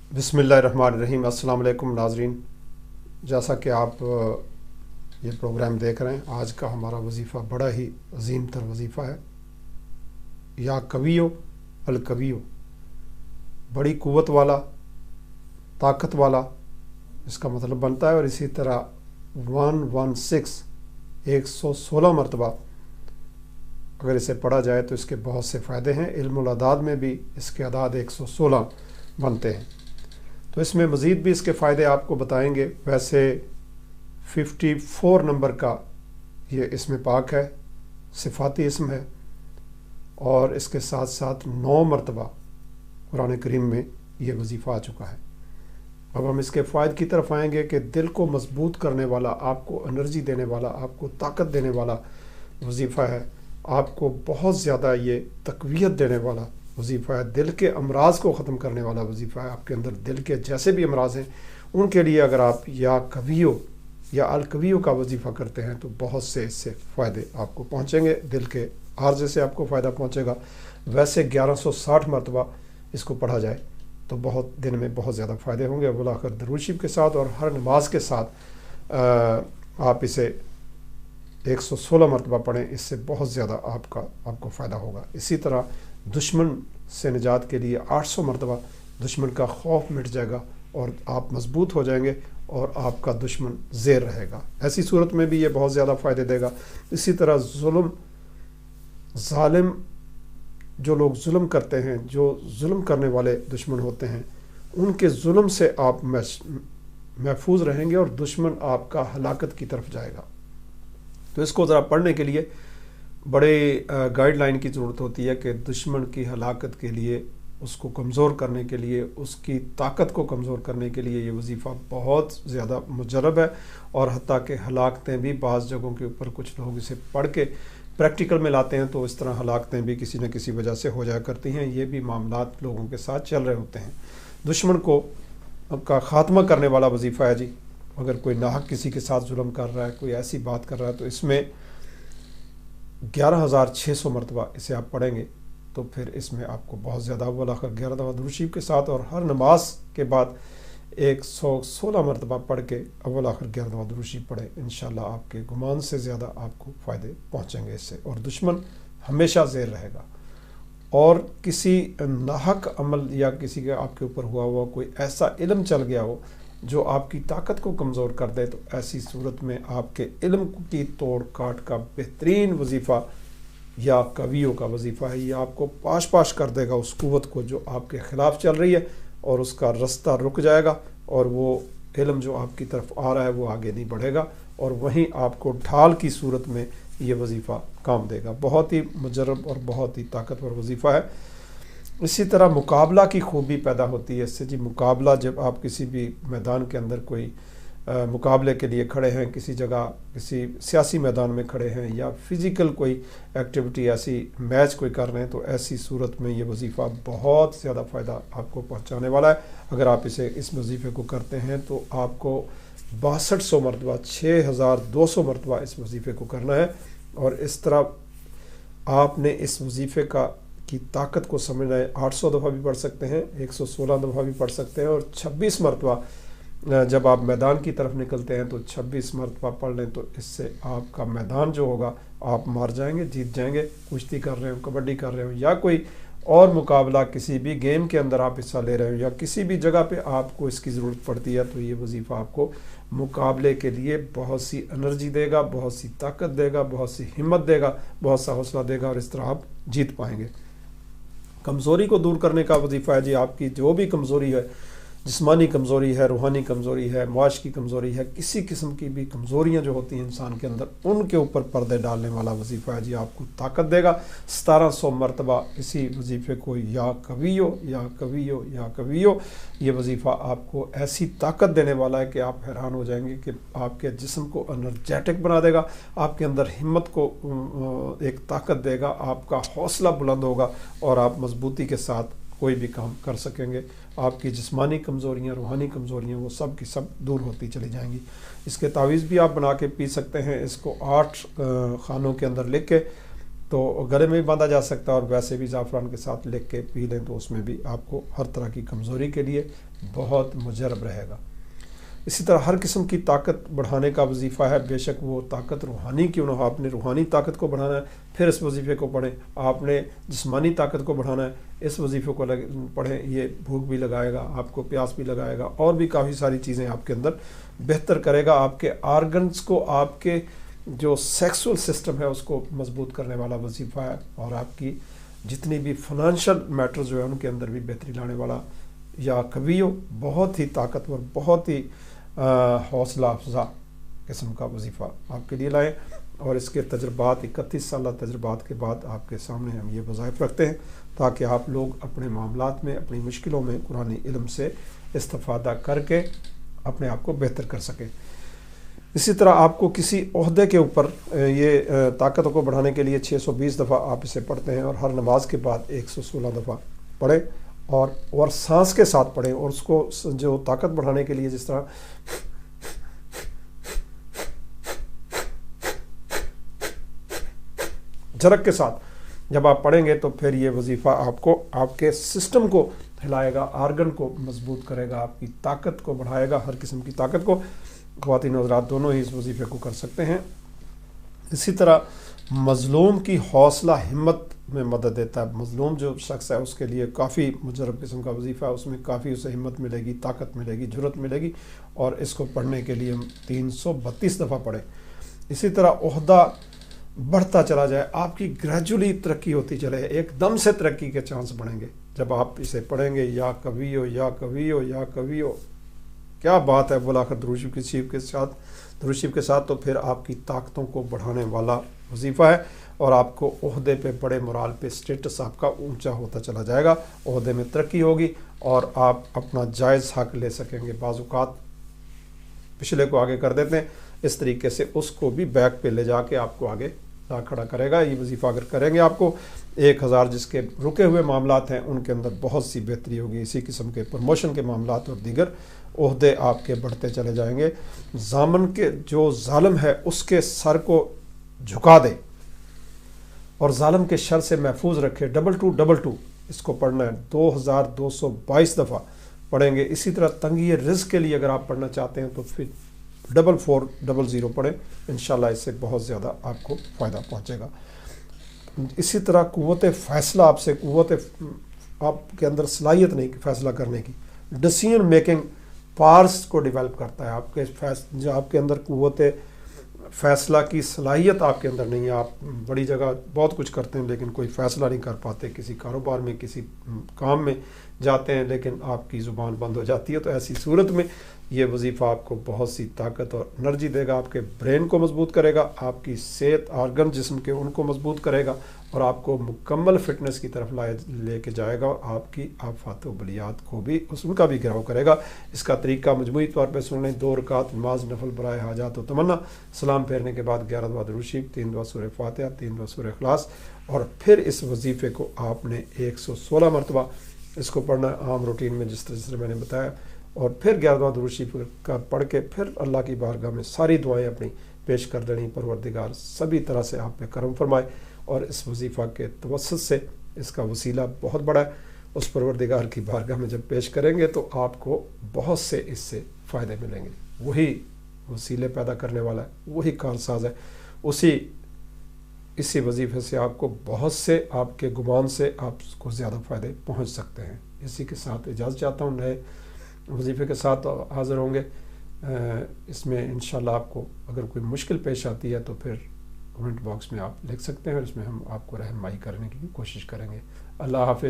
बिस्मिल्लाहिर्रहमानिर्रहीम। अस्सलाम वालेकुम नाजरीन। जैसा कि आप ये प्रोग्राम देख रहे हैं, आज का हमारा वजीफ़ा बड़ा ही अजीम तर वजीफ़ा है। या कवियो अल कवियो, बड़ी क़ुव्वत वाला, ताकत वाला इसका मतलब बनता है। और इसी तरह 116 मरतबा अगर इसे पढ़ा जाए तो इसके बहुत से फ़ायदे हैं। इल्मुल अदाद में भी इसके अदाद 116 बनते हैं। तो इसमें मज़ीद भी इसके फ़ायदे आपको बताएंगे। वैसे 54 नंबर का ये इसम पाक है, सिफ़ाती इसम है, और इसके साथ साथ 9 मरतबा कुरान करीम में ये वजीफ़ा आ चुका है। अब हम इसके फ़ायदे की तरफ आएंगे कि दिल को मजबूत करने वाला, आपको एनर्जी देने वाला, आपको ताकत देने वाला वजीफ़ा है। आपको बहुत ज़्यादा ये तक़वियत देने वाला वजीफ़ा है। दिल के अमराज को ख़त्म करने वाला वजीफ़ा है। आपके अंदर दिल के जैसे भी अमराज हैं उनके लिए अगर आप या कवियो या अल कवियो का वजीफ़ा करते हैं तो बहुत से इससे फ़ायदे आपको पहुँचेंगे। दिल के आर्जे से आपको फ़ायदा पहुँचेगा। वैसे 1160 मरतबा इसको पढ़ा जाए तो बहुत दिन में बहुत ज़्यादा फ़ायदे होंगे। अव्वल आखिर दरूद शरीफ के साथ और हर नमाज के साथ आप इसे 116 मरतबा पढ़ें, इससे बहुत ज़्यादा आपको फ़ायदा होगा। इसी तरह दुश्मन से निजात के लिए 800 मरतबा दुश्मन का खौफ मिट जाएगा और आप मजबूत हो जाएंगे और आपका दुश्मन ज़ेर रहेगा। ऐसी सूरत में भी ये बहुत ज़्यादा फ़ायदे देगा। इसी तरह ज़ालिम जो लोग जुल्म करते हैं, जो जुल्म करने वाले दुश्मन होते हैं, उनके जुल्म से आप महफूज रहेंगे और दुश्मन आपका हलाकत की तरफ जाएगा। तो इसको ज़रा पढ़ने के लिए बड़े गाइडलाइन की ज़रूरत होती है कि दुश्मन की हलाकत के लिए, उसको कमज़ोर करने के लिए, उसकी ताकत को कमज़ोर करने के लिए ये वजीफ़ा बहुत ज़्यादा मुजरब है। और हत्ता कि हलाकतें भी बाज़ जगहों के ऊपर कुछ लोग इसे पढ़ के प्रैक्टिकल में लाते हैं तो इस तरह हलाकतें भी किसी न किसी वजह से हो जाया करती हैं। ये भी मामलात लोगों के साथ चल रहे होते हैं। दुश्मन को का ख़ात्मा करने वाला वजीफ़ा है जी। अगर कोई नाहक किसी के साथ जुल्म कर रहा है, कोई ऐसी बात कर रहा है, तो इसमें 11,600 मरतबा इसे आप पढ़ेंगे तो फिर इसमें आपको बहुत ज़्यादा अव्वल आखिर 11 दफ़ा दुरूद शरीफ के साथ और हर नमाज के बाद 116 मरतबा पढ़ के अव्वल आखिर 11 दफ़ा दुरूद शरीफ पढ़े। इंशाअल्लाह आपके गुमान से ज़्यादा आपको फ़ायदे पहुँचेंगे इससे, और दुश्मन हमेशा ज़ेर रहेगा। और किसी नाहक अमल या किसी के आपके ऊपर हुआ कोई ऐसा इल्म चल गया हो जो आपकी ताकत को कमज़ोर कर दे, तो ऐसी सूरत में आपके इल्म की तोड़ काट का बेहतरीन वजीफ़ा या कवियों का वजीफ़ा है। ये आपको पाश पाश कर देगा उस क़ुव्वत को जो आपके ख़िलाफ़ चल रही है, और उसका रास्ता रुक जाएगा और वो इल्म जो आपकी तरफ आ रहा है वो आगे नहीं बढ़ेगा, और वहीं आपको ढाल की सूरत में ये वजीफ़ा काम देगा। बहुत ही मुजरब और बहुत ही ताकतवर वजीफ़ा है। इसी तरह मुकाबला की खूबी पैदा होती है इससे जी। मुकाबला, जब आप किसी भी मैदान के अंदर कोई मुकाबले के लिए खड़े हैं, किसी जगह किसी सियासी मैदान में खड़े हैं या फ़िज़िकल कोई एक्टिविटी, ऐसी मैच कोई कर रहे हैं, तो ऐसी सूरत में ये वजीफ़ा बहुत ज़्यादा फ़ायदा आपको पहुंचाने वाला है। अगर आप इस वजीफ़े को करते हैं तो आपको 6200 मरतबा, 6200 मरतबा इस वजीफ़े को करना है। और इस तरह आपने इस वजीफ़े की ताकत को समझना है। 800 दफ़ा भी पढ़ सकते हैं, 116 दफ़ा भी पढ़ सकते हैं, और 26 मरतबा जब आप मैदान की तरफ निकलते हैं तो 26 मरतबा पढ़ लें तो इससे आपका मैदान जो होगा आप मार जाएंगे, जीत जाएंगे। कुश्ती कर रहे हो, कबड्डी कर रहे हो, या कोई और मुकाबला किसी भी गेम के अंदर आप हिस्सा ले रहे हो, या किसी भी जगह पे आपको इसकी ज़रूरत पड़ती है, तो ये वजीफ़ा आपको मुकाबले के लिए बहुत सी एनर्जी देगा, बहुत सी ताकत देगा, बहुत सी हिम्मत देगा, बहुत सा हौसला देगा, और इस तरह आप जीत पाएंगे। कमज़ोरी को दूर करने का वजीफ़ा है जी। आपकी जो भी कमज़ोरी है, जिस्मानी कमज़ोरी है, रूहानी कमज़ोरी है, मुआश की कमज़ोरी है, किसी किस्म की भी कमज़ोरियाँ जो होती हैं इंसान के अंदर, उनके ऊपर पर्दे डालने वाला वजीफ़ा है जी। आपको ताकत देगा। 1700 मरतबा इसी वजीफ़े को या कवियो या कवियो या कवियो, ये वजीफ़ा आपको ऐसी ताकत देने वाला है कि आप हैरान हो जाएंगे कि आपके जिस्म को एनर्जेटिक बना देगा, आपके अंदर हिम्मत को एक ताकत देगा, आपका हौसला बुलंद होगा और आप मजबूती के साथ कोई भी काम कर सकेंगे। आपकी जिस्मानी कमज़ोरियाँ, रूहानी कमज़ोरियाँ, वो सब की सब दूर होती चली जाएंगी। इसके तावीज़ भी आप बना के पी सकते हैं। इसको 8 खानों के अंदर लिख के تو گلے میں بھی باندھا جا سکتا ہے، اور ویسے بھی زعفران کے ساتھ لکھ کے پی لیں تو اس میں بھی آپ کو ہر طرح کی کمزوری کے لیے بہت مجرب رہے گا۔ اسی طرح ہر قسم کی طاقت بڑھانے کا وظیفہ ہے، بے شک وہ طاقت روحانی کیوں نہ ہو، آپ نے روحانی طاقت کو بڑھانا ہے پھر اس وظیفے کو پڑھیں، آپ نے جسمانی طاقت کو بڑھانا ہے اس وظیفے کو پڑھیں، یہ بھوک بھی لگائے گا آپ کو، پیاس بھی لگائے گا، اور بھی کافی ساری چیزیں آپ کے اندر بہتر کرے گا، آپ کے آرگنز کو، آپ کے جو سیکسول سسٹم ہے اس کو مضبوط کرنے والا وظیفہ ہے، اور آپ کی جتنی بھی فنانشل میٹر جو ہے ان کے اندر بھی بہتری لانے والا یا قویو بہت ہی طاقتور، بہت ہی حوصلہ افزا قسم کا وظیفہ آپ کے لیے لائیں، اور اس کے تجربات 31 سالہ تجربات کے بعد آپ کے سامنے ہم یہ وظائف رکھتے ہیں تاکہ آپ لوگ اپنے معاملات میں، اپنی مشکلوں میں قرآن علم سے استفادہ کر کے اپنے آپ کو بہتر کر سکیں۔ اسی طرح آپ کو کسی عہدے کے اوپر یہ طاقت کو بڑھانے کے لیے 620 دفعہ آپ اسے پڑھتے ہیں، اور ہر نماز کے بعد 116 دفعہ پڑھیں، اور سانس کے ساتھ پڑھیں، اور اس کو جو طاقت بڑھانے کے لیے جس طرح جھرک کے ساتھ جب آپ پڑھیں گے تو پھر یہ وظیفہ آپ کو، آپ کے سسٹم کو ہلائے گا، آرگن کو مضبوط کرے گا، آپ کی طاقت کو بڑھائے گا، ہر قسم کی طاقت کو۔ خواتین و حضرات دونوں ہی اس وظیفے کو کر سکتے ہیں۔ اسی طرح مظلوم کی حوصلہ ہمت میں مدد دیتا ہے، مظلوم جو شخص ہے اس کے لیے کافی مجرب قسم کا وظیفہ ہے، اس میں کافی اسے ہمت ملے گی، طاقت ملے گی، جرأت ملے گی، اور اس کو پڑھنے کے لیے 332 دفعہ پڑھیں۔ اسی طرح عہدہ بڑھتا چلا جائے، آپ کی گریجولی ترقی ہوتی چلے، ایک دم سے ترقی کے چانس بڑھیں گے جب آپ اسے پڑھیں گے، یا قویو یا قویو یا قویو، کیا بات ہے بالآخر درود شریف کے ساتھ، تو پھر آپ کی طاقتوں کو بڑھانے والا وظیفہ ہے، اور آپ کو عہدے پہ بڑے مورال پہ اسٹیٹس آپ کا اونچا ہوتا چلا جائے گا، عہدے میں ترقی ہوگی، اور آپ اپنا جائز حق لے سکیں گے۔ بعض اوقات پچھلے کو آگے کر دیتے ہیں، اس طریقے سے اس کو بھی بیک پہ لے جا کے آپ کو آگے کھڑا کرے گا۔ یہ وظیفہ اگر کریں گے آپ کو 1000 جس کے رکے ہوئے معاملات ہیں ان کے اندر بہت سی بہتری ہوگی، اسی قسم کے پروموشن کے معاملات اور دیگر عہدے آپ کے بڑھتے چلے جائیں گے۔ ضامن کے جو ظالم ہے اس کے سر کو جھکا دے اور ظالم کے شر سے محفوظ رکھے، 2222 اس کو پڑھنا ہے، 2222 دفعہ پڑھیں گے۔ اسی طرح تنگی رزق کے لیے اگر آپ پڑھنا چاہتے ہیں تو پھر 4400 پڑھیں، انشاءاللہ اس سے بہت زیادہ آپ کو فائدہ پہنچے گا۔ اسی طرح قوت فیصلہ آپ کے اندر صلاحیت نہیں فیصلہ کرنے کی، ڈیسیژن میکنگ پارس کو ڈیولپ کرتا ہے، جو آپ کے اندر قوت فیصلہ کی صلاحیت آپ کے اندر نہیں ہے، آپ بڑی جگہ بہت کچھ کرتے ہیں لیکن کوئی فیصلہ نہیں کر پاتے، کسی کاروبار میں، کسی کام میں جاتے ہیں لیکن آپ کی زبان بند ہو جاتی ہے، تو ایسی صورت میں یہ وظیفہ آپ کو بہت سی طاقت اور انرجی دے گا، آپ کے برین کو مضبوط کرے گا، آپ کی صحت آرگن جسم کے ان کو مضبوط کرے گا، اور آپ کو مکمل فٹنس کی طرف لے کے جائے گا، اور آپ کی آفات و بلیات کو بھی ان کا بھی گراؤ کرے گا۔ اس کا طریقہ مجموعی طور پہ سن لیں، 2 رکعت نماز نفل برائے حاجات و تمنا، سلام پھیرنے کے بعد 11 دفعہ درود شریف، 3 دفعہ سورہ فاتحہ، 3 دفعہ سورہ اخلاص، اور پھر اس وظیفے کو آپ نے 116 مرتبہ اس کو پڑھنا ہے عام روٹین میں جس طرح میں نے بتایا، اور پھر 11 دفعہ درود شریف کا پڑھ کے پھر اللہ کی بارگاہ میں ساری دعائیں اپنی پیش کر دینی، پروردگار سبھی طرح سے آپ پہ کرم فرمائے، اور اس وظیفہ کے توسط سے اس کا وسیلہ بہت بڑا ہے، اس پروردگار کی بارگاہ میں جب پیش کریں گے تو آپ کو بہت سے اس سے فائدے ملیں گے۔ وہی وسیلے پیدا کرنے والا ہے، وہی کارساز ہے، اسی وظیفے سے آپ کو بہت سے آپ کے گمان سے آپ کو زیادہ فائدے پہنچ سکتے ہیں۔ اسی کے ساتھ اجازت چاہتا ہوں، نئے وظیفے کے ساتھ حاضر ہوں گے۔ اس میں انشاءاللہ آپ کو اگر کوئی مشکل پیش آتی ہے تو پھر کمنٹ باکس میں آپ لکھ سکتے ہیں، اور اس میں ہم آپ کو رہنمائی کرنے کی کوشش کریں گے۔ اللہ حافظ۔